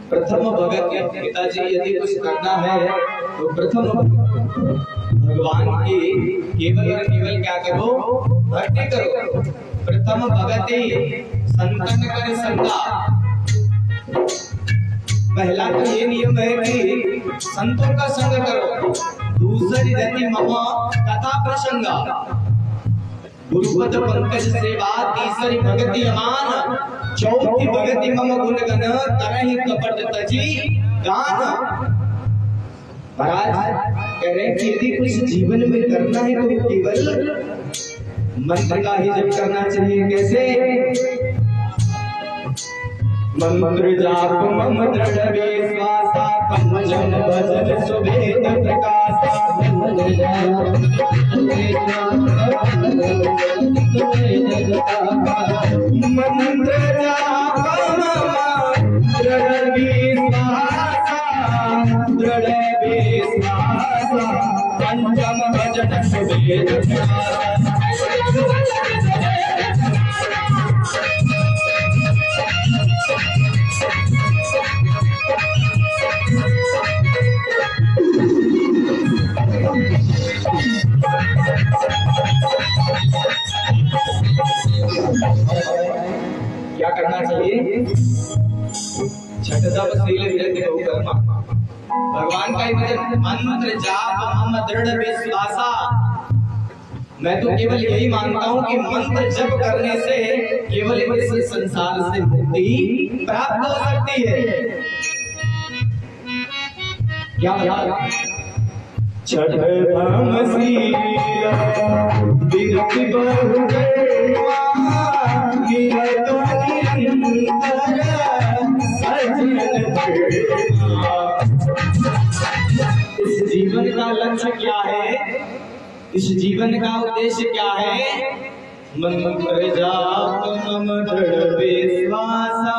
प्रथम भगत के पिताजी यदि कुछ करना है तो प्रथम भगवान की केवल और केवल क्या करो, भक्ति करो। प्रथम भगति संतन कर संगा। पहला तो ये नियम है कि संतों का संग करो। दूसरी गति मम कथा प्रसंगा, गुरुपद पंकज सेवा। तीसरी भगति अमान, चौथी भगति मम गुण गण तरहि कपट तजी गान। महाराज कह रहे हैं कि यदि कुछ जीवन में करना है तो केवल मंत्र का ही जप करना चाहिए। कैसे? मंत्र जाप मम दृढ़ विश्वासा, पंचम भजन सुभेद प्रकाशा। मंत्र जाप मम दृढ़ विश्वासा, दृढ़ विश्वासा, पंचम भजन सुभेद प्रकाशा। क्या करना चाहिए? छठदाशील विरक्ति कर्म, भगवान का ही भजन। मंत्र जाप मम दृढ़ विश्वासा। मैं तो केवल यही मानता हूँ कि मंत्र जप करने से केवल इस संसार से मुक्ति प्राप्त हो सकती है। क्या बता? छठदाशील विरक्ति इस जीवन का लक्ष्य क्या है? इस जीवन का उद्देश्य क्या है? मंत्र जाप मम दृढ़ विश्वासा,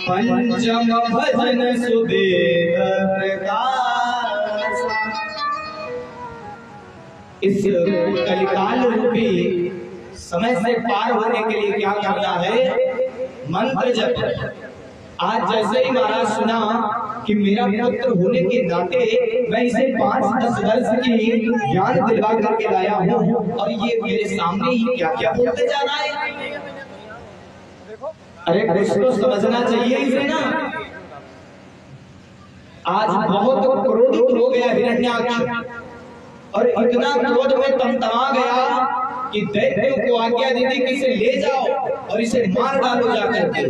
पंचम भजन सुभेद प्रकाशा। इस कलिकाल रूपी समय से पार होने के लिए क्या करना है? मंत्र जप। आज जैसे ही महाराज सुना कि मेरा पुत्र होने के नाते मैं इसे 5-10 वर्ष की ज्ञान दिलवा करके लाया हूँ और ये मेरे सामने ही क्या क्या बोलते जा रहा है। अरे कुछ तो समझना चाहिए इसे ना। आज बहुत क्रोधित हो गया हिरण्याक्ष और इतना क्रोध में तमतमा गया कि दैत्यों को आज्ञा दी थी कि इसे ले जाओ और इसे मार डालो जाकर के।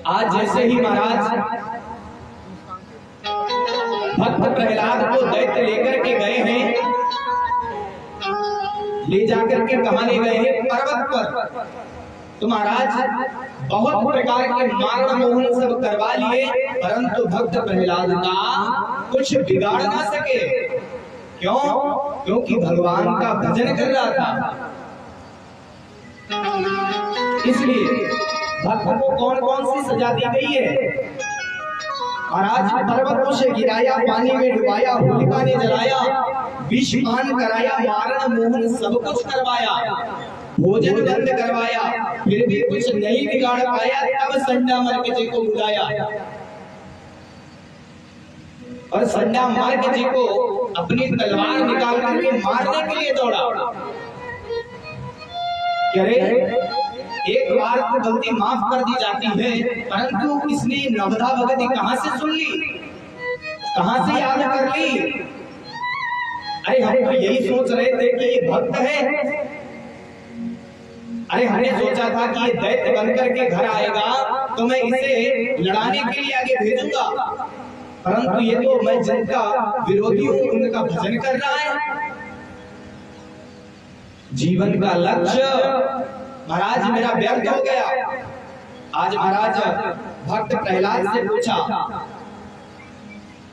आज जैसे ही महाराज भक्त प्रहलाद को दैत्य लेकर के गए हैं, ले जाकर के कहां ले गए हैं? पर्वत पर। तो महाराज बहुत प्रकार के मारण मोहन सब करवा लिए, परंतु भक्त प्रहलाद का कुछ बिगाड़ ना सके। क्यों? क्योंकि भगवान का भजन कर रहा था। इसलिए भक्त को कौन कौन सी सजा दी गई है? महाराज पर्वतों से गिराया, पानी में डुबाया, होलिका ने जलाया, विष पान कराया, मारण मोहन सब कुछ करवाया, भोजन बंद करवाया, फिर भी कुछ नहीं बिगाड़ पाया। तब संडा मर्ग जी को बुलाया और संडा मर्ग जी को अपनी तलवार निकाल करके मारने के लिए दौड़ा। एक बार तो गलती माफ कर दी जाती है, परंतु इसने नवधा भगति कहां से सुन ली, कहां से याद कर ली? अरे हम तो यही सोच रहे थे कि ये भक्त है। अरे हमने सोचा था कि ये दैत्य बनकर के घर आएगा तो मैं इसे लड़ाने के लिए आगे भेजूंगा, परंतु ये तो मैं जिनका विरोधी हूं उनका भजन कर रहा है। जीवन का लक्ष्य महाराज मेरा व्यर्थ हो गया। आज महाराज भक्त प्रहलाद से पूछा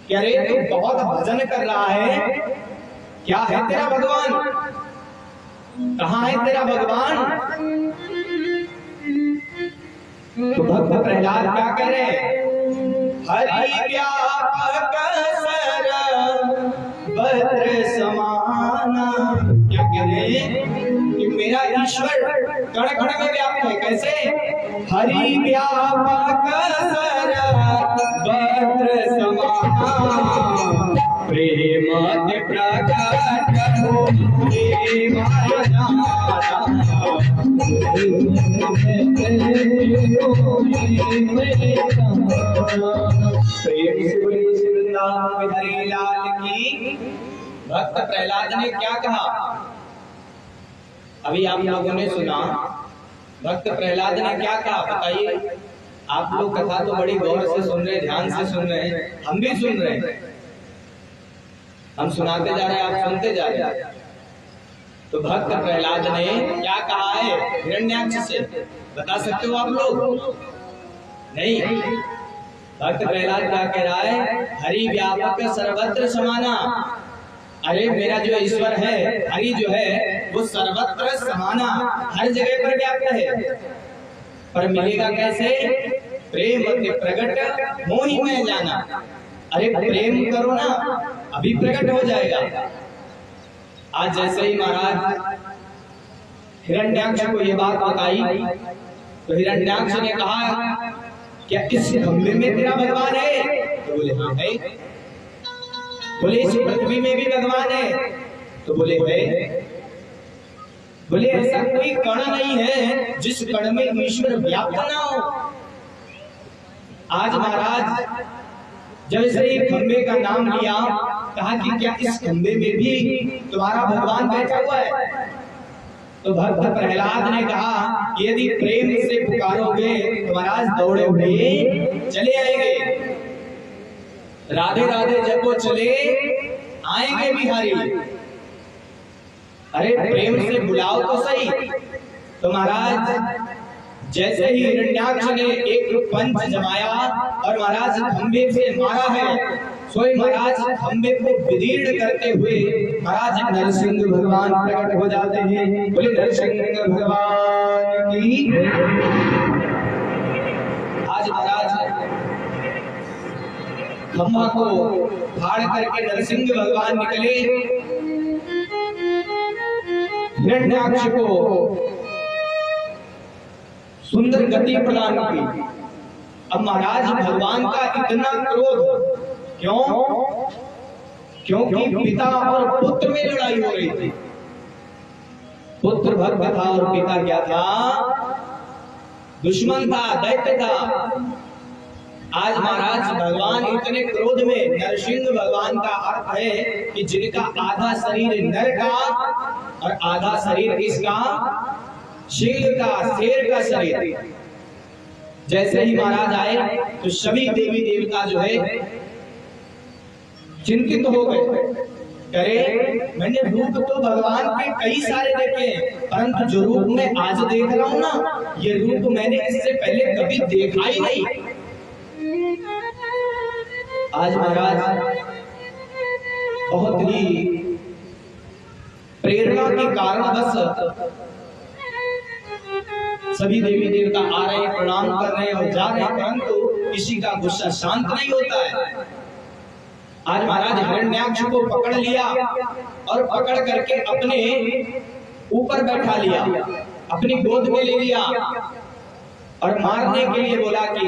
कि अरे तू बहुत भजन कर रहा है, क्या है तेरा भगवान? कहाँ है तेरा भगवान? तो भक्त प्रहलाद क्या कह रहे हैं? हरि व्यापक सर भद्र समाना। क्या कह रहे हैं? मेरा ईश्वर कण कण में व्याप्त है। कैसे? हरि व्यापक भक्त प्रहलाद ने क्या कहा? अभी आप लोगों ने सुना भक्त प्रहलाद ने क्या कहा, बताइए। आप लोग कथा तो बड़ी गौर से सुन रहे, ध्यान से सुन रहे हैं, हम भी सुन रहे हैं, हम सुनाते जा रहे हैं, आप सुनते जा रहे हैं। तो भक्त प्रहलाद ने क्या कहा है हिरण्याक्ष से, बता सकते हो आप लोग? नहीं। भक्त प्रहलाद क्या कह रहा है? हरि व्यापक सर्वत्र समाना। अरे मेरा जो ईश्वर है, हरि जो है वो सर्वत्र समाना, हर जगह पर व्याप्त है। पर मिलेगा कैसे? प्रेम प्रकट मोहि में जाना। अरे प्रेम करो ना, अभी प्रकट हो जाएगा। आज जैसे ही महाराज हिरण्याक्ष को ये बात बताई तो हिरण्याक्ष ने कहा, क्या इस खंबे में तेरा भगवान है? तो बोले हाँ है। बोले इस पृथ्वी में भी भगवान है? तो बोले है। बोले ऐसा कोई कण नहीं है जिस कण में ईश्वर व्याप्त ना हो। आज महाराज जब इस खंबे का नाम लिया, कहा कि क्या इस खंबे में भी तुम्हारा भगवान बैठा हुआ है? तो भक्त प्रहलाद ने कहा, यदि प्रेम से पुकारोगे तो महाराज दौड़े हुए चले आएंगे। राधे राधे जब वो चले आएंगे बिहारी। अरे प्रेम से बुलाओ तो सही। तो महाराज जैसे ही हिरण्याक्ष ने एक पंच जमाया और महाराज खंबे से मारा है, सोई महाराज खंबे को विदीर्ण करते हुए महाराज नरसिंह भगवान प्रकट हो जाते हैं। बोले नरसिंह भगवान की। आज महाराज खंबा को फाड़ करके नरसिंह भगवान निकले, हिरण्याक्ष को सुंदर गति प्रदान की। अब महाराज भगवान का इतना क्रोध क्यों? क्योंकि पिता और पुत्र में लड़ाई हो रही थी। पुत्र भक्त था और पिता क्या था? दुश्मन था, दैत्य था। आज महाराज भगवान इतने क्रोध में, नरसिंह भगवान का अर्थ है कि जिनका आधा शरीर नर का और आधा शरीर किसका? सिंह का, शेर का शरीर। जैसे ही महाराज आए तो सभी देवी देवता जो है चिंतित हो गए। करे मैंने रूप तो भगवान के कई सारे देखे हैं, परंतु जो रूप मैं आज देख रहा हूं ना, ये रूप मैंने इससे पहले कभी देखा ही नहीं। आज महाराज बहुत ही प्रेरणा के कारणवश सभी देवी देवता आ रहे हैं, प्रणाम कर रहे हैं और जा रहे हैं, परंतु किसी का गुस्सा शांत नहीं होता है। आज महाराज हिरण्याक्ष को पकड़ लिया और पकड़ करके अपने ऊपर बैठा लिया, अपनी गोद में ले लिया और मारने के लिए बोला कि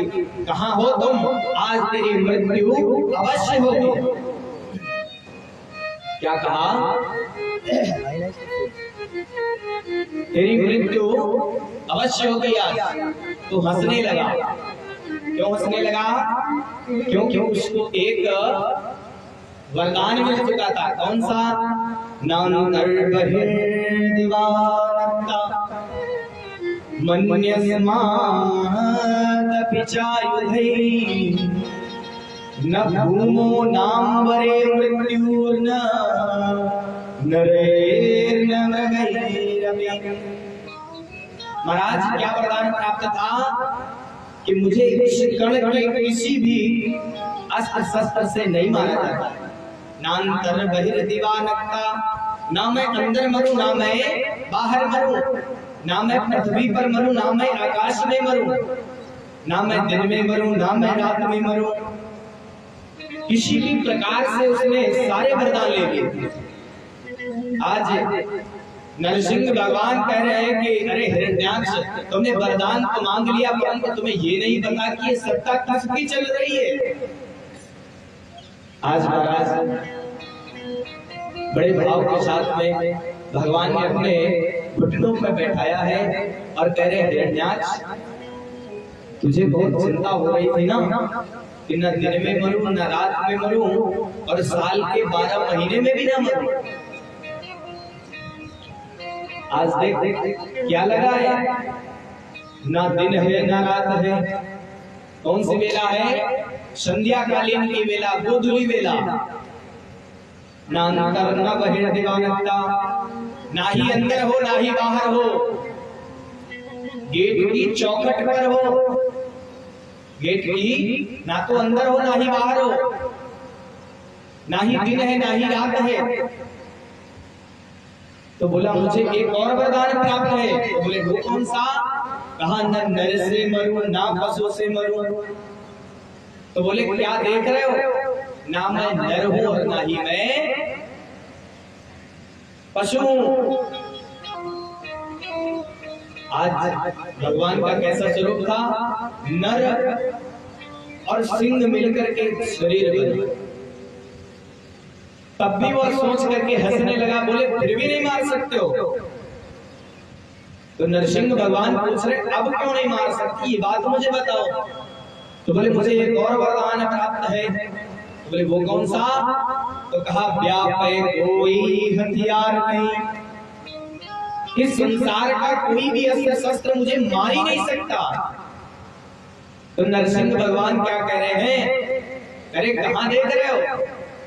कहां हो तुम? आज तेरी मृत्यु अवश्य होगी। क्या कहा? तेरी मृत्यु अवश्य हो गई आज। तो हंसने लगा। क्यों हंसने लगा? क्योंकि उसको एक वरदान मिल चुका था। कौन सा? नान्तर बहिर्दिवानता मन्यस्मादपि चायुधैः न भूमो नाम्बरे मृत्युर्न नरैर्न मृगैरपि। महाराज क्या वरदान प्राप्त था कि मुझे इस कण के किसी भी अस्त्र शस्त्र से नहीं मारा जाता। नान्तर बहिर्दिवानता, ना मैं अंदर मरूं, ना मैं बाहर मरूं, ना मैं पृथ्वी पर मरूं, ना मैं आकाश में मरूं, ना मैं दिन में मरूं, ना मैं रात में मरूं। किसी भी प्रकार से उसने सारे वरदान ले लिए। आज नरसिंह भगवान कह रहे हैं कि अरे हिरण्याक्ष, तुमने वरदान तो मांग लिया, परंतु तुम्हें ये नहीं पता कि ये सत्ता किसकी चल रही है। आज महाराज बड़े भाव के साथ में भगवान ने अपने घुटनों में बैठाया है और कह रहे हिरण्याक्ष, तुझे बहुत चिंता हो रही थी ना कि न दिन में मरूं न रात में मरूं और साल के 12 महीने में भी ना मरूं। आज देख क्या लगा है, ना दिन है ना रात है। कौन सी वेला है? संध्या कालीन की वेला, गोधूली वेला। ना अंतर न बहिर दीवानता, ना ही अंदर हो ना ही बाहर हो, गेट की चौखट पर हो। गेट की ना तो अंदर हो ना ही बाहर हो, ना ही दिन है ना ही रात है। तो बोला मुझे एक और वरदान प्राप्त है। तो बोले वो कौन सा? कहा न नर से मरूं ना पशु से मरूं। तो बोले क्या देख रहे हो? ना मैं नर हूं और ना ही मैं पशु हूं। आज भगवान का कैसा स्वरूप था? नर और सिंह मिलकर के शरीर बने। तब भी वो सोच करके हंसने लगा, बोले फिर भी नहीं मार सकते हो? तो नरसिंह भगवान पूछ रहे अब क्यों नहीं मार सकती, ये बात मुझे बताओ। तो बोले मुझे एक और वरदान प्राप्त है। तो बोले वो कौन सा? तो कहा व्यापे कोई हथियार नहीं, इस संसार का कोई भी अस्त्र शस्त्र मुझे मार ही नहीं सकता। तो नरसिंह भगवान क्या कह रहे हैं? अरे कहां देख रहे हो,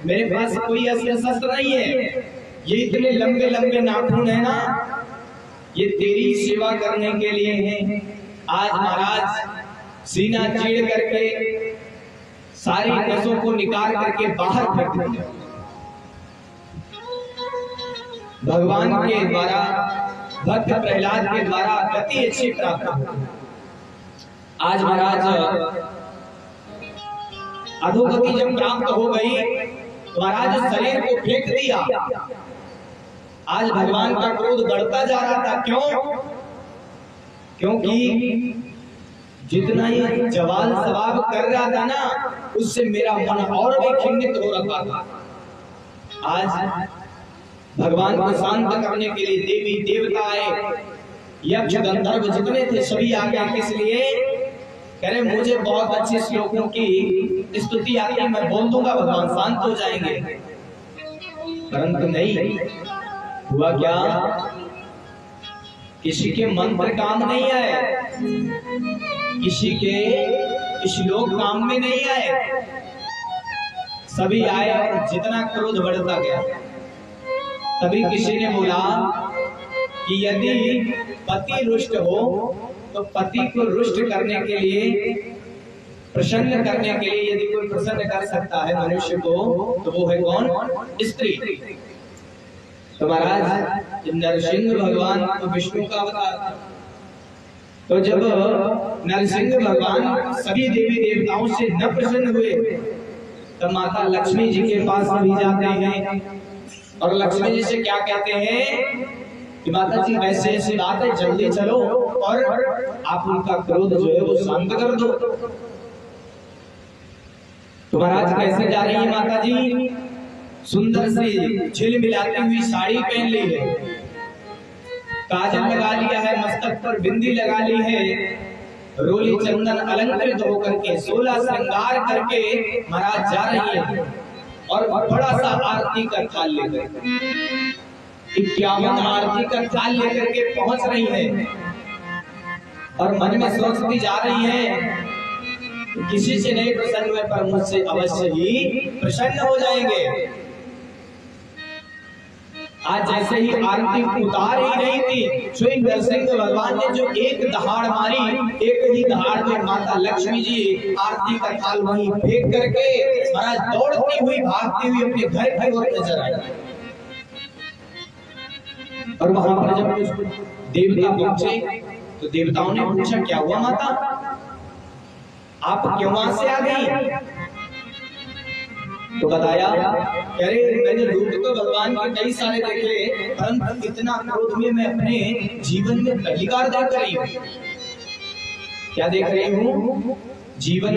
मेरे पास कोई अस्त्र शस्त्र नहीं है। ये इतने लंबे लंबे नाखून है ना, ये तेरी सेवा करने के लिए है। आज महाराज सीना चीड़ करके सारी नसों को निकाल करके बाहर फेंक दिया। भगवान के द्वारा, भक्त प्रहलाद के द्वारा गति अच्छी प्राप्त हुई। आज महाराज अधोगति जब प्राप्त हो गई, महाराज शरीर को फेंक दिया। आज भगवान का क्रोध बढ़ता जा रहा था। क्यों? क्योंकि जितना ये जवाल सवाब कर रहा था ना, उससे मेरा मन और भी खिन्नित हो रहा था। आज भगवान को शांत करने के लिए देवी देवता आए, यक्ष गंधर्व जितने थे सभी आ गए। किस लिए? कह रहे मुझे बहुत अच्छे श्लोकों की स्तुति आती है, मैं बोल दूंगा भगवान शांत हो जाएंगे। परंतु नहीं हुआ। क्या? किसी के मंत्र काम नहीं आए, किसी के श्लोक काम में नहीं आए। सभी आए और जितना क्रोध बढ़ता गया, तभी किसी ने बोला कि यदि पति रुष्ट हो तो पति को रुष्ट करने के लिए, प्रसन्न करने के लिए यदि कोई प्रसन्न कर सकता है मनुष्य को, तो वो है कौन? स्त्री। तो महाराज नरसिंह भगवान तो विष्णु का अवतार। तो जब नरसिंह भगवान सभी देवी देवताओं से न प्रसन्न हुए, तब माता लक्ष्मी जी के पास भी जाते हैं और लक्ष्मी जी से क्या कहते हैं कि माता जी वैसे ऐसी बात है, जल्दी चलो और आप उनका क्रोध जो है वो शांत कर दो। तो महाराज कैसे जा रही है माता जी? सुंदर सी झिलमिलाती हुई साड़ी पहन ली है, काजल लगा लिया है, मस्तक पर बिंदी लगा ली है, रोली चंदन अलंकृत होकर के 16 श्रृंगार करके महाराज जा रही है और बड़ा सा आरती का थाल लेकर, 51 आरती का थाल लेकर के पहुंच रही है और मन में सोचती जा रही है किसी से नहीं प्रसन्न हुए पर मुझसे अवश्य ही प्रसन्न हो जाएंगे। आज जैसे ही आरती उतार ही नहीं थी, स्वयं नरसिंह भगवान ने जो एक दहाड़ मारी, एक ही दहाड़ में माता लक्ष्मी जी आरती का थाल वहीं फेंक करके महाराज दौड़ती हुई भागती हुई अपने घर की ओर नजर आई। और वहां पर जब देवता पहुंचे तो देवताओं ने पूछा क्या हुआ माता, आप क्यों वहां से आ गई? तो बताया अरे मैंने रूप तो भगवान के कई सारे देखे, परंतु इतना क्रोध में मैं अपने जीवन में पहली बार देख रही हूँ। क्या देख रही हूँ? जीवन